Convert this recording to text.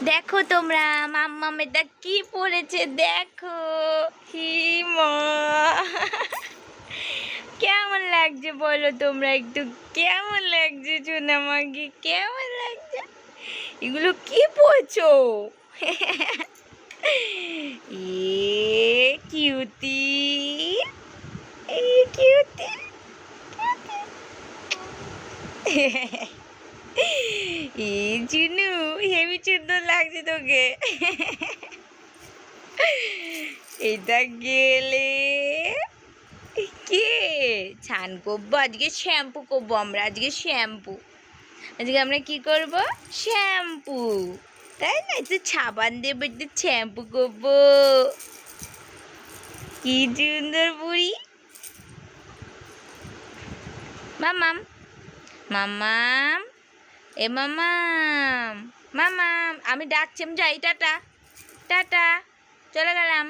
দেখো তোমরা মাম্মামেটা কি পড়েছে দেখো। হি মা, কেমন লাগছে বলো তোমরা একটু, কেমন লাগছে সোনামাকে, কেমন লাগছে? এগুলো কি পড়ছো? Cutie, cutie. চুনু, হেবি সুন্দর লাগছে তোকে। এটা গেলে কে ছান করবো? আজকে শ্যাম্পু করবো আমরা, আজকে আমরা কি করব? শ্যাম্পু, তাই না? একটু সাবান দেবো, একটু শ্যাম্পু করবো। কি সুন্দর বুড়ি। মামাম, মামাম, এ মামাম, মামাম, আমি ডাকছি, আমি যাই, টাটা, টাটা, চলে গেলাম।